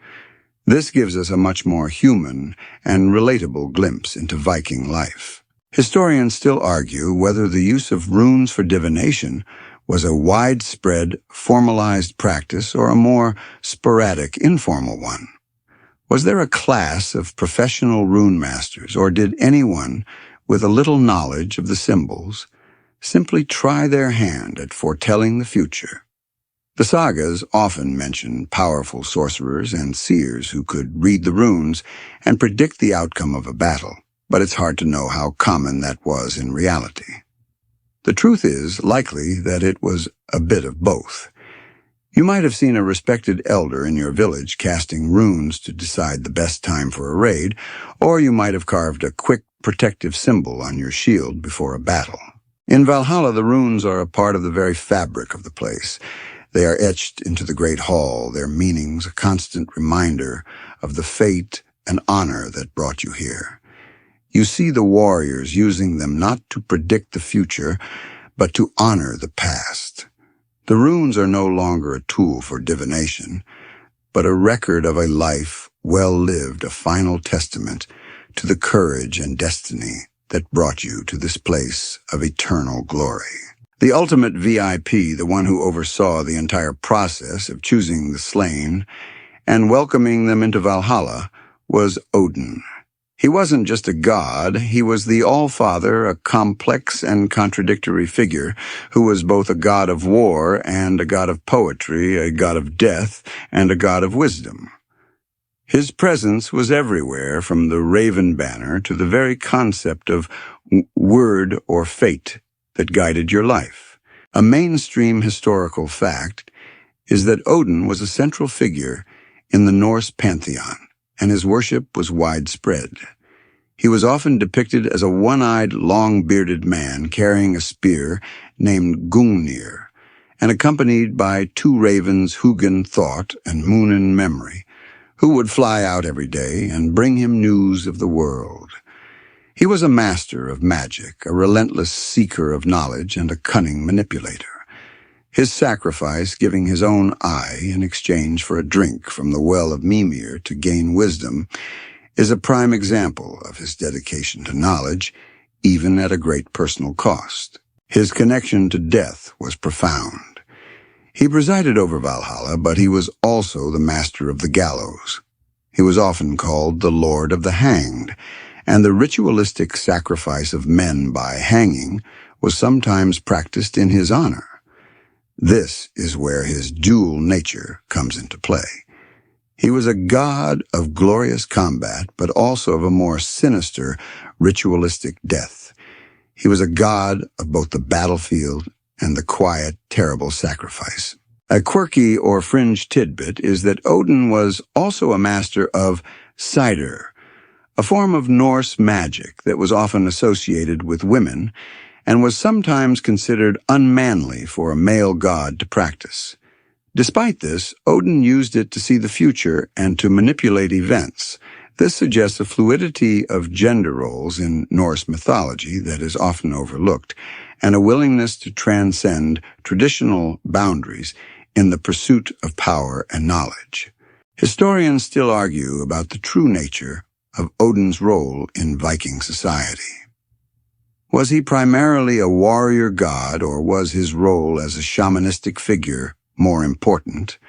This gives us a much more human and relatable glimpse into Viking life. Historians still argue whether the use of runes for divination was a widespread, formalized practice or a more sporadic, informal one. Was there a class of professional rune masters, or did anyone with a little knowledge of the symbols simply try their hand at foretelling the future? The sagas often mention powerful sorcerers and seers who could read the runes and predict the outcome of a battle, but it's hard to know how common that was in reality. The truth is likely that it was a bit of both. You might have seen a respected elder in your village casting runes to decide the best time for a raid, or you might have carved a quick protective symbol on your shield before a battle. In Valhalla, the runes are a part of the very fabric of the place. They are etched into the great hall, their meanings a constant reminder of the fate and honor that brought you here. You see the warriors using them not to predict the future, but to honor the past. The runes are no longer a tool for divination, but a record of a life well lived, a final testament to the courage and destiny that brought you to this place of eternal glory. The ultimate VIP, the one who oversaw the entire process of choosing the slain and welcoming them into Valhalla, was Odin. He wasn't just a god, he was the All-Father, a complex and contradictory figure who was both a god of war and a god of poetry, a god of death and a god of wisdom. His presence was everywhere, from the raven banner to the very concept of word or fate that guided your life. A mainstream historical fact is that Odin was a central figure in the Norse pantheon, and his worship was widespread. He was often depicted as a one-eyed, long-bearded man carrying a spear named Gungnir, and accompanied by two ravens, Hugin Thought and Munin Memory, who would fly out every day and bring him news of the world. He was a master of magic, a relentless seeker of knowledge, and a cunning manipulator. His sacrifice, giving his own eye in exchange for a drink from the well of Mimir to gain wisdom, is a prime example of his dedication to knowledge, even at a great personal cost. His connection to death was profound. He presided over Valhalla, but he was also the master of the gallows. He was often called the Lord of the Hanged, and the ritualistic sacrifice of men by hanging was sometimes practiced in his honor. This is where his dual nature comes into play. He was a god of glorious combat, but also of a more sinister, ritualistic death. He was a god of both the battlefield and the quiet, terrible sacrifice. A quirky or fringe tidbit is that Odin was also a master of cider, a form of Norse magic that was often associated with women and was sometimes considered unmanly for a male god to practice. Despite this, Odin used it to see the future and to manipulate events. This suggests a fluidity of gender roles in Norse mythology that is often overlooked, and a willingness to transcend traditional boundaries in the pursuit of power and knowledge. Historians still argue about the true nature of Odin's role in Viking society. Was he primarily a warrior god, or was his role as a shamanistic figure more important?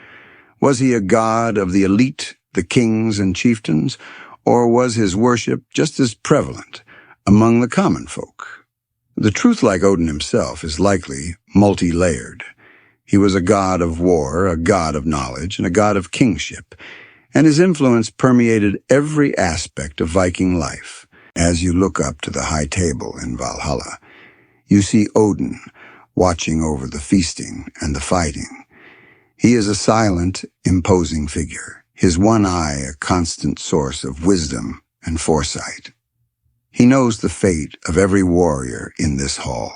Was he a god of the elite, the kings and chieftains, or was his worship just as prevalent among the common folk? The truth, like Odin himself, is likely multi-layered. He was a god of war, a god of knowledge, and a god of kingship, and his influence permeated every aspect of Viking life. As you look up to the high table in Valhalla, you see Odin watching over the feasting and the fighting. He is a silent, imposing figure, his one eye a constant source of wisdom and foresight. He knows the fate of every warrior in this hall,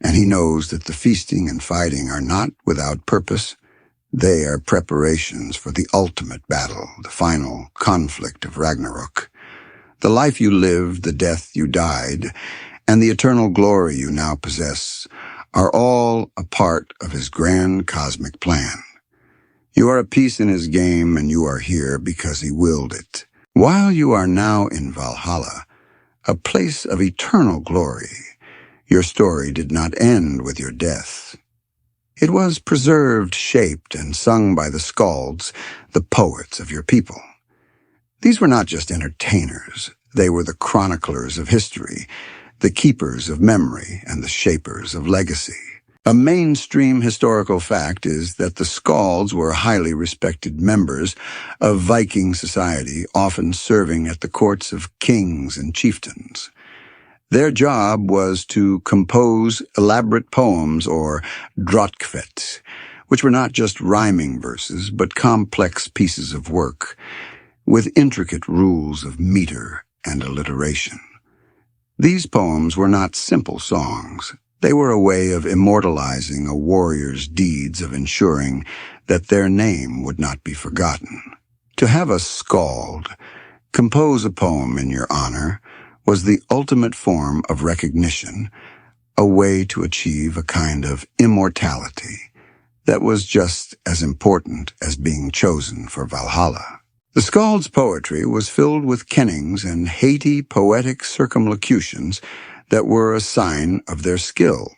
and he knows that the feasting and fighting are not without purpose. They are preparations for the ultimate battle, the final conflict of Ragnarok. The life you lived, the death you died, and the eternal glory you now possess are all a part of his grand cosmic plan. You are a piece in his game, and you are here because he willed it. While you are now in Valhalla, a place of eternal glory, your story did not end with your death. It was preserved, shaped, and sung by the skalds, the poets of your people. These were not just entertainers. They were the chroniclers of history, the keepers of memory, and the shapers of legacy. A mainstream historical fact is that the skalds were highly respected members of Viking society, often serving at the courts of kings and chieftains. Their job was to compose elaborate poems, or drotkvet, which were not just rhyming verses, but complex pieces of work, with intricate rules of meter and alliteration. These poems were not simple songs. They were a way of immortalizing a warrior's deeds, of ensuring that their name would not be forgotten. To have a skald compose a poem in your honor was the ultimate form of recognition, a way to achieve a kind of immortality that was just as important as being chosen for Valhalla. The skald's poetry was filled with kennings and Haiti poetic circumlocutions that were a sign of their skill.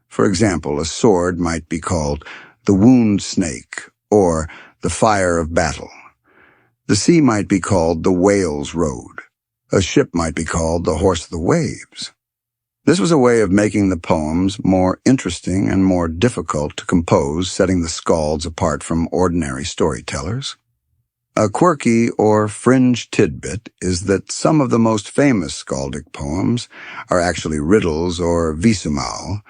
For example, a sword might be called the wound snake, or the fire of battle. The sea might be called the whale's road. A ship might be called the horse of the waves. This was a way of making the poems more interesting and more difficult to compose, setting the skalds apart from ordinary storytellers. A quirky or fringe tidbit is that some of the most famous skaldic poems are actually riddles or visumal,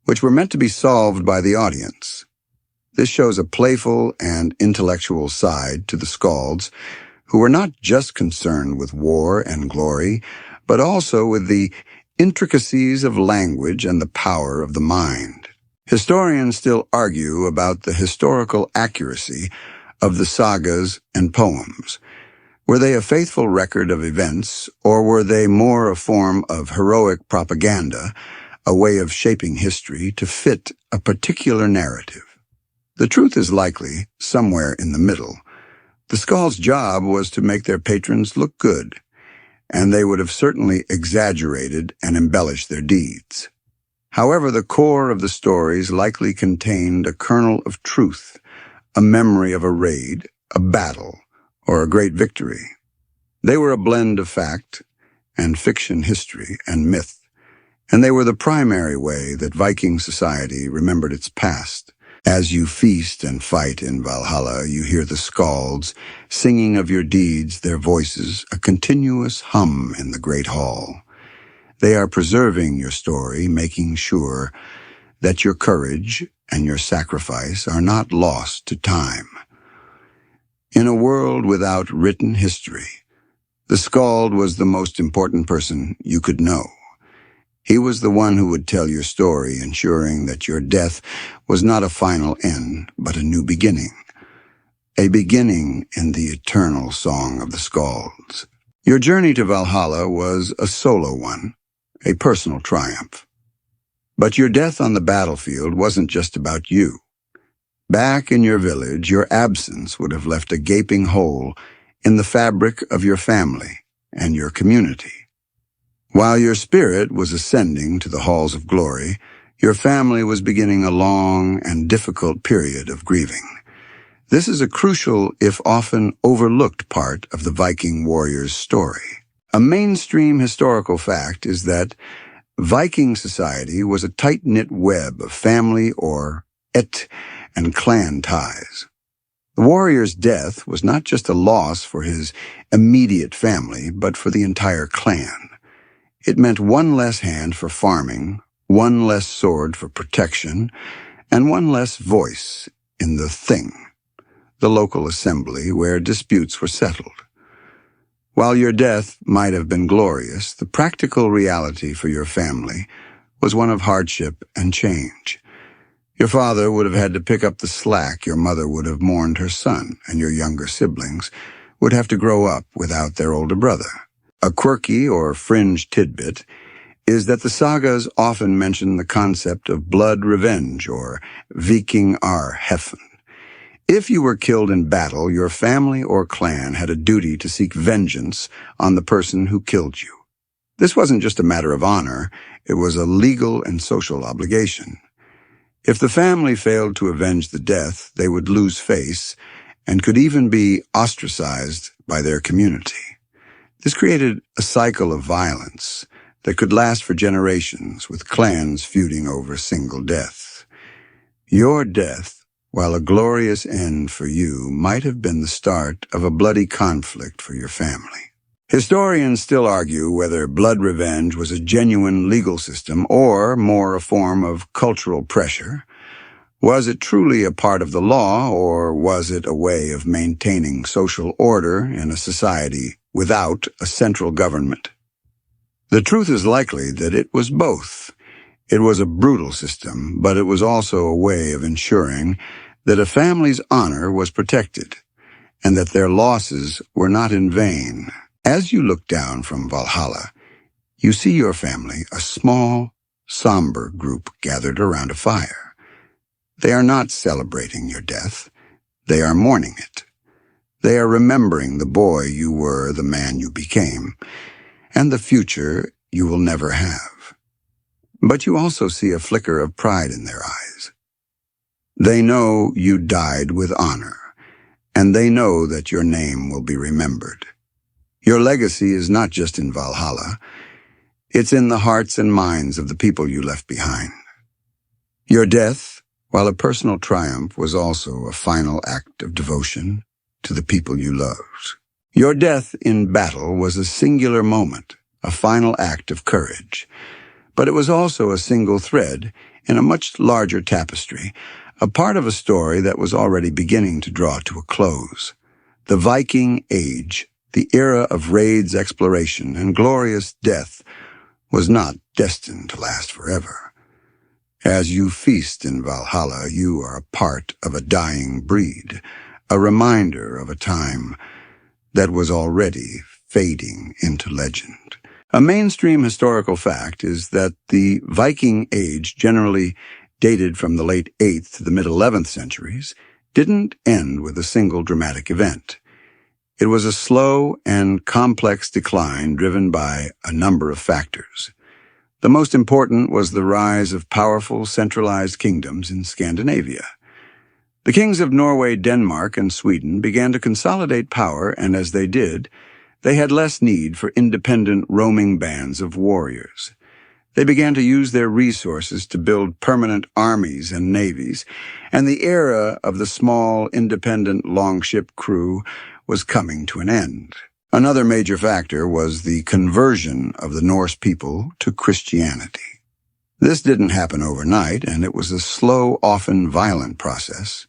which were meant to be solved by the audience. This shows a playful and intellectual side to the skalds, who were not just concerned with war and glory, but also with the intricacies of language and the power of the mind. Historians still argue about the historical accuracy of the sagas and poems. Were they a faithful record of events, or were they more a form of heroic propaganda, a way of shaping history to fit a particular narrative? The truth is likely somewhere in the middle. The skald's job was to make their patrons look good, and they would have certainly exaggerated and embellished their deeds. However, the core of the stories likely contained a kernel of truth, a memory of a raid, a battle, or a great victory. They were a blend of fact and fiction, history and myth, and they were the primary way that Viking society remembered its past. As you feast and fight in Valhalla, you hear the skalds singing of your deeds, their voices, a continuous hum in the great hall. They are preserving your story, making sure that your courage and your sacrifice are not lost to time. In a world without written history, the skald was the most important person you could know. He was the one who would tell your story, ensuring that your death was not a final end, but a new beginning. A beginning in the eternal song of the skalds. Your journey to Valhalla was a solo one, a personal triumph. But your death on the battlefield wasn't just about you. Back in your village, your absence would have left a gaping hole in the fabric of your family and your community. While your spirit was ascending to the halls of glory, your family was beginning a long and difficult period of grieving. This is a crucial, if often overlooked, part of the Viking warrior's story. A mainstream historical fact is that Viking society was a tight-knit web of family or et and clan ties. The warrior's death was not just a loss for his immediate family, but for the entire clan. It meant one less hand for farming, one less sword for protection, and one less voice in the thing, the local assembly where disputes were settled. While your death might have been glorious, the practical reality for your family was one of hardship and change. Your father would have had to pick up the slack, your mother would have mourned her son, and your younger siblings would have to grow up without their older brother. A quirky or fringe tidbit is that the sagas often mention the concept of blood revenge or Viking Age. If you were killed in battle, your family or clan had a duty to seek vengeance on the person who killed you. This wasn't just a matter of honor, it was a legal and social obligation. If the family failed to avenge the death, they would lose face and could even be ostracized by their community. This created a cycle of violence that could last for generations, with clans feuding over single death. Your death, while a glorious end for you, might have been the start of a bloody conflict for your family. Historians still argue whether blood revenge was a genuine legal system or more a form of cultural pressure. Was it truly a part of the law, or was it a way of maintaining social order in a society without a central government? The truth is likely that it was both. It was a brutal system, but it was also a way of ensuring that a family's honor was protected and that their losses were not in vain. As you look down from Valhalla, you see your family, a small, somber group gathered around a fire. They are not celebrating your death. They are mourning it. They are remembering the boy you were, the man you became, and the future you will never have. But you also see a flicker of pride in their eyes. They know you died with honor, and they know that your name will be remembered. Your legacy is not just in Valhalla. It's in the hearts and minds of the people you left behind. Your death, while a personal triumph, was also a final act of devotion to the people you loved. Your death in battle was a singular moment, a final act of courage. But it was also a single thread in a much larger tapestry, a part of a story that was already beginning to draw to a close. The Viking Age, the era of raids, exploration, and glorious death, was not destined to last forever. As you feast in Valhalla, you are a part of a dying breed, a reminder of a time that was already fading into legend. A mainstream historical fact is that the Viking Age, generally dated from the late 8th to the mid-11th centuries, didn't end with a single dramatic event. It was a slow and complex decline driven by a number of factors. The most important was the rise of powerful centralized kingdoms in Scandinavia. The kings of Norway, Denmark, and Sweden began to consolidate power, and as they did, they had less need for independent roaming bands of warriors. They began to use their resources to build permanent armies and navies, and the era of the small, independent longship crew was coming to an end. Another major factor was the conversion of the Norse people to Christianity. This didn't happen overnight, and it was a slow, often violent process.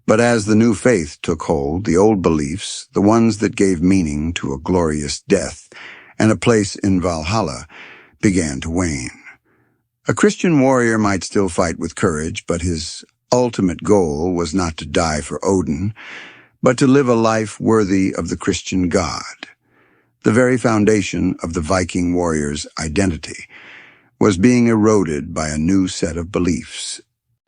But as the new faith took hold, the old beliefs, the ones that gave meaning to a glorious death and a place in Valhalla, began to wane. A Christian warrior might still fight with courage, but his ultimate goal was not to die for Odin, but to live a life worthy of the Christian God. The very foundation of the Viking warrior's identity was being eroded by a new set of beliefs.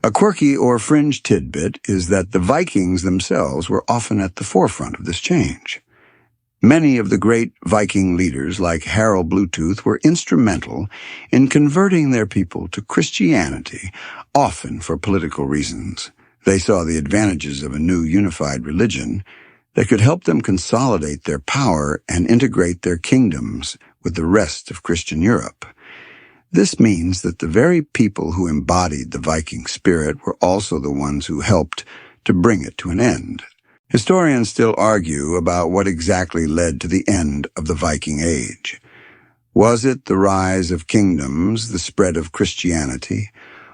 A quirky or fringe tidbit is that the Vikings themselves were often at the forefront of this change. Many of the great Viking leaders, like Harald Bluetooth, were instrumental in converting their people to Christianity, often for political reasons. They saw the advantages of a new unified religion that could help them consolidate their power and integrate their kingdoms with the rest of Christian Europe. This means that the very people who embodied the Viking spirit were also the ones who helped to bring it to an end. Historians still argue about what exactly led to the end of the Viking Age. Was it the rise of kingdoms, the spread of Christianity,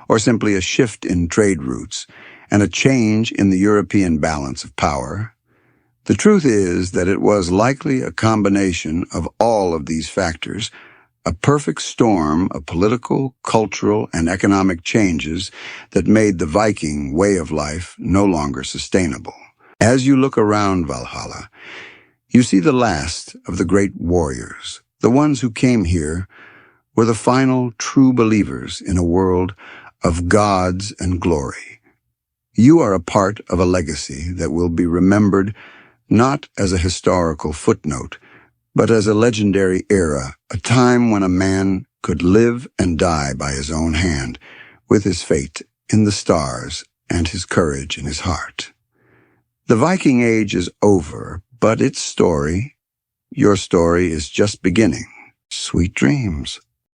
or simply a shift in trade routes and a change in the European balance of power? The truth is that it was likely a combination of all of these factors, a perfect storm of political, cultural, and economic changes that made the Viking way of life no longer sustainable. As you look around Valhalla, you see the last of the great warriors. The ones who came here were the final true believers in a world of gods and glory. You are a part of a legacy that will be remembered not as a historical footnote, but as a legendary era, a time when a man could live and die by his own hand, with his fate in the stars and his courage in his heart. The Viking Age is over, but its story, your story, is just beginning. Sweet dreams.